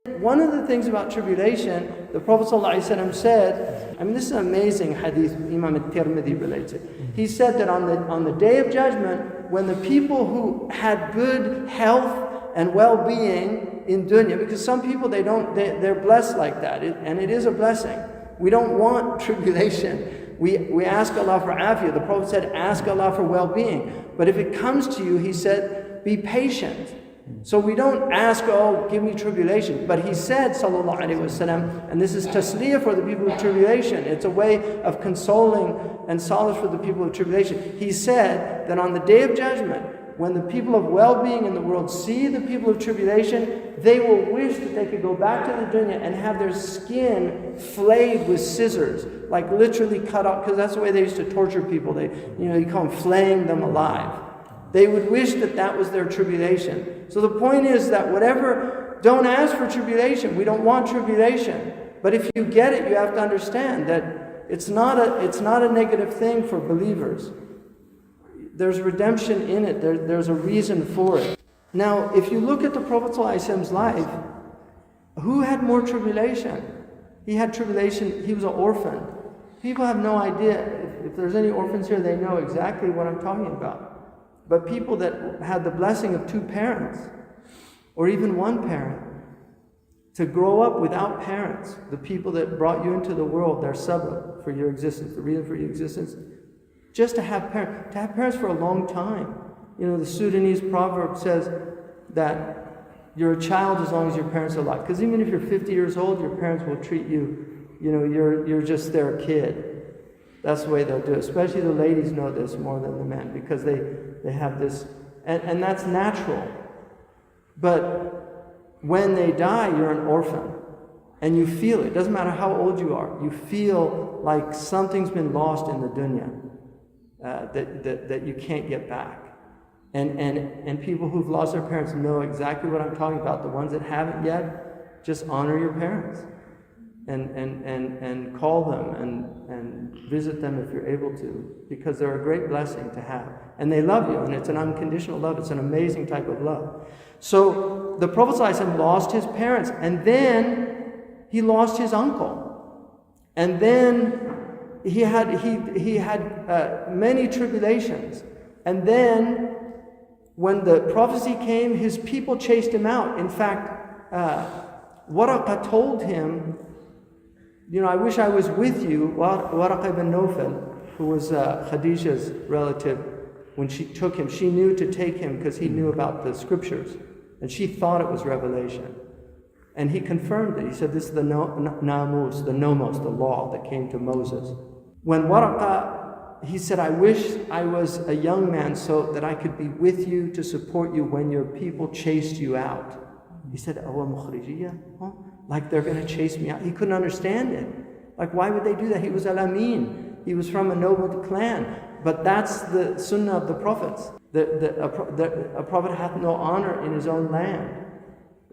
One of the things about tribulation, the Prophet ﷺ said, this is an amazing hadith, Imam al-Tirmidhi relates it. He said that on the day of judgment, when the people who had good health and well-being in dunya, because some people they're blessed like that, and it is a blessing. We don't want tribulation. We ask Allah for afiyah. The Prophet said, ask Allah for well-being. But if it comes to you, he said, be patient. So we don't ask, oh, give me tribulation. But he said, sallallahu alaihi wasallam, and this is tasliyah for the people of tribulation. It's a way of consoling and solace for the people of tribulation. He said that on the day of judgment, when the people of well-being in the world see the people of tribulation, they will wish that they could go back to the dunya and have their skin flayed with scissors, like literally cut off, because that's the way they used to torture people. You call them flaying them alive. They would wish that was their tribulation. So the point is that don't ask for tribulation. We don't want tribulation. But if you get it, you have to understand that it's not a negative thing for believers. There's redemption in it. There's a reason for it. Now, if you look at the Prophet ﷺ's life, who had more tribulation? He had tribulation. He was an orphan. People have no idea. If there's any orphans here, they know exactly what I'm talking about. But people that had the blessing of two parents, or even one parent, to grow up without parents, the people that brought you into the world, their sabab for your existence, the reason for your existence, just to have parents for a long time. The Sudanese proverb says that you're a child as long as your parents are alive. Because even if you're 50 years old, your parents will treat you, you're just their kid. That's the way they'll do it. Especially the ladies know this more than the men, because they have this, and that's natural. But when they die, you're an orphan. And you feel it. It doesn't matter how old you are. You feel like something's been lost in the dunya that you can't get back. And people who've lost their parents know exactly what I'm talking about. The ones that haven't yet, just honor your parents. And call them and visit them if you're able to, because they're a great blessing to have. And they love you, and it's an unconditional love. It's an amazing type of love. So the Prophet ﷺ lost his parents, and then he lost his uncle. And then he had many tribulations. And then when the prophecy came, his people chased him out. In fact, Waraqah told him, I wish I was with you. Waraqah ibn Nawfal, who was Khadijah's relative, when she took him, she knew to take him because he knew about the scriptures. And she thought it was revelation. And he confirmed it. He said, this is the namus, the nomos, the law that came to Moses. When Waraqah, he said, I wish I was a young man so that I could be with you to support you when your people chased you out. He said, Awa mukhrijiyya? Huh? Like they're going to chase me out. He couldn't understand it. Like, why would they do that? He was al-Amin. He was from a noble clan. But that's the sunnah of the prophets. A prophet hath no honor in his own land.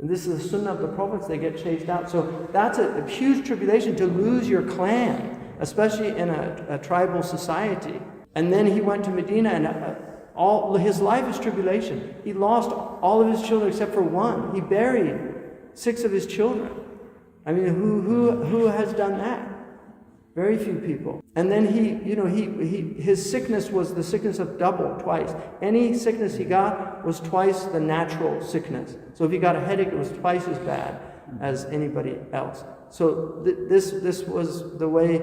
And this is the sunnah of the prophets. They get chased out. So that's a huge tribulation to lose your clan, especially in a tribal society. And then he went to Medina, and all his life is tribulation. He lost all of his children except for one. He buried 6 of his children. Who has done that? Very few people. And then his sickness was the sickness of double, twice. Any sickness he got was twice the natural sickness. So if he got a headache, it was twice as bad as anybody else. So this was the way.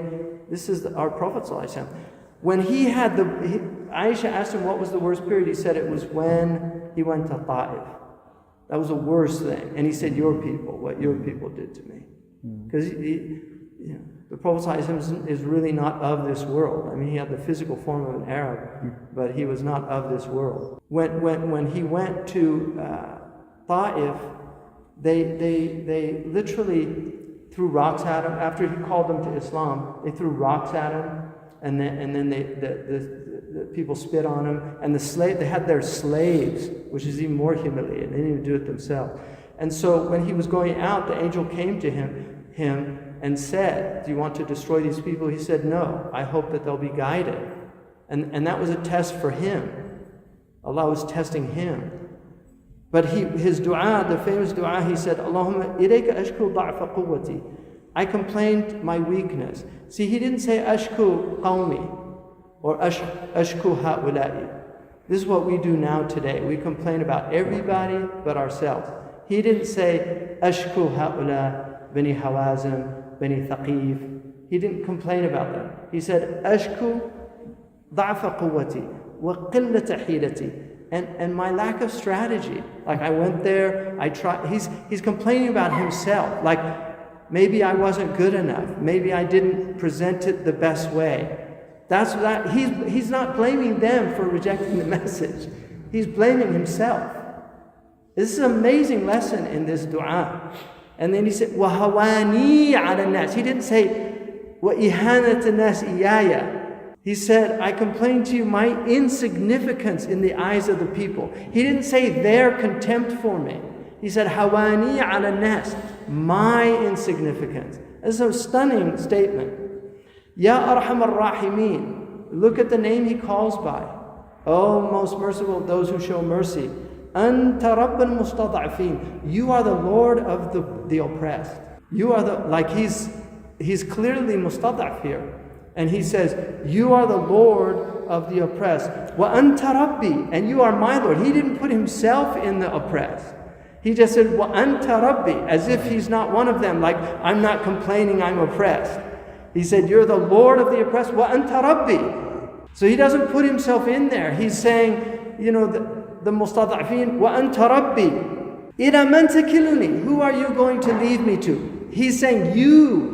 This is our Prophet ﷺ. When he had Aisha asked him what was the worst period. He said it was when he went to Ta'if. That was the worst thing. And he said, your people, what your people did to me. Because the Prophet ﷺ is really not of this world. He had the physical form of an Arab, but he was not of this world. When he went to Ta'if, they literally threw rocks at him. After he called them to Islam, they threw rocks at him, and then the people spit on him. And they had their slaves, which is even more humiliating. They didn't even do it themselves. And so when he was going out, the angel came to him and said, do you want to destroy these people? He said, no, I hope that they'll be guided. And that was a test for him. Allah was testing him. But his dua, the famous dua, he said, Allahumma ilayka ashku da'fa quwwati. I complained my weakness. See, he didn't say ashku qawmi or ashku ha'ula'i. This is what we do now today. We complain about everybody but ourselves. He didn't say ashku ha'ula, bani hawazim, bani thaqif. He didn't complain about them. He said ashku da'fa quwwati wa qillata hilati. And my lack of strategy. Like I went there, I tried. He's complaining about himself. Like maybe I wasn't good enough. Maybe I didn't present it the best way. That's that. He's not blaming them for rejecting the message. He's blaming himself. This is an amazing lesson in this dua. And then he said, وَهَوَانِي عَلَى النَّاسِ. He didn't say, وَإِهَانَةَ النَّاسِ إِيَّايَ. He said, I complain to you my insignificance in the eyes of the people. He didn't say their contempt for me. He said, Hawani ala nas, my insignificance. This is a stunning statement. Ya Arham ar-Rahimin. Look at the name he calls by. Oh, most merciful of those who show mercy. Anta Rabb al-Mustada'afin. You are the Lord of the oppressed. You are he's clearly Mustada'af here. And he says, you are the Lord of the oppressed. Wa anta Rabbi, and you are my Lord. He didn't put himself in the oppressed. He just said, wa anta Rabbi, as if he's not one of them, like I'm not complaining, I'm oppressed. He said, you're the Lord of the oppressed, wa anta Rabbi. So he doesn't put himself in there. He's saying, the mustada'afin, wa anta Rabbi. Ila man takiluni, who are you going to lead me to? He's saying, you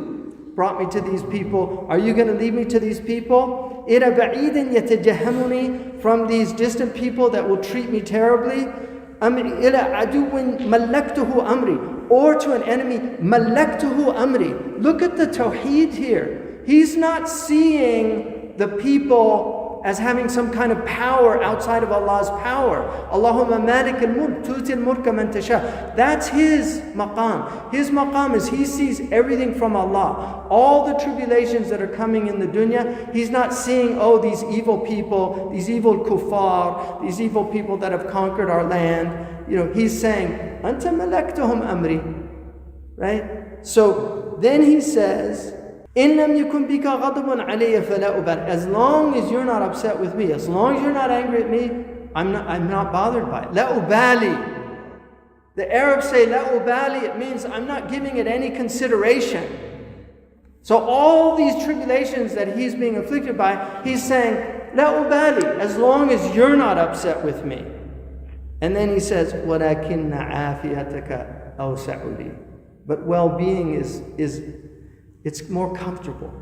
brought me to these people. Are you going to lead me to these people? إِلَى بَعِيدٍ يَتَجَهَّمُنِي, from these distant people that will treat me terribly. إِلَى عَدُوٍ مَلَّكْتُهُ أَمْرِي, or to an enemy, مَلَّكْتُهُ أَمْرِي. Look at the tawheed here. He's not seeing the people as having some kind of power outside of Allah's power. Allahumma malik al-mulk, tuti al-mulka man tasha. That's his maqam. His maqam is he sees everything from Allah. All the tribulations that are coming in the dunya, he's not seeing, these evil people, these evil kuffar, these evil people that have conquered our land. He's saying, anta malaktuhum amri. Right? So then he says, as long as you're not upset with me, as long as you're not angry at me, I'm not bothered by it. La ubali. The Arabs say la ubali, it means I'm not giving it any consideration. So all these tribulations that he's being afflicted by, he's saying, la ubali, as long as you're not upset with me. And then he says, وَلَكِنَّ عَافِيَتَكَ أَوْسَعُ لِي. But well-being is it's more comfortable.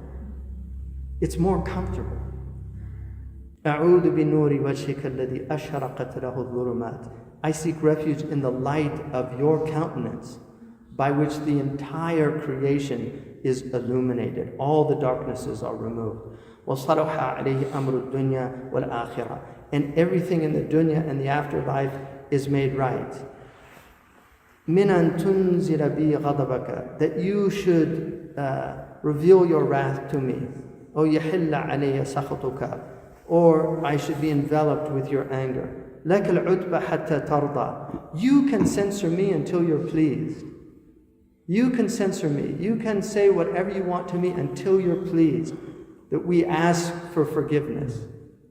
It's more comfortable. أعوذ بنور وجهك الذي أشرقت له الظلمات. I seek refuge in the light of your countenance, by which the entire creation is illuminated. All the darknesses are removed. وصلح عليه أمر الدنيا والآخرة. And everything in the dunya and the afterlife is made right. من أن تنزل بي غضبك, that you should reveal your wrath to me. أو يحل علي سخطك, or I should be enveloped with your anger. لك العتبى حتى ترضى. You can censor me until you're pleased. You can censor me. You can say whatever you want to me until you're pleased. That we ask for forgiveness.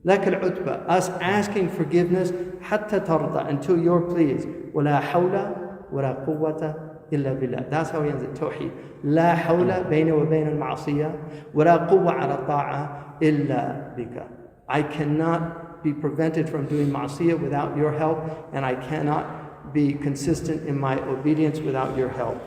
لك العتبى, us asking forgiveness حتى ترضى, until you're pleased. ولا حول ولا قوة إلا بالله. That's how he ends it. Tawheed. لا حول بيني وبين المعصية ولا قوة على الطاعة إلا بك. I cannot be prevented from doing ma'asiyah without your help, and I cannot be consistent in my obedience without your help.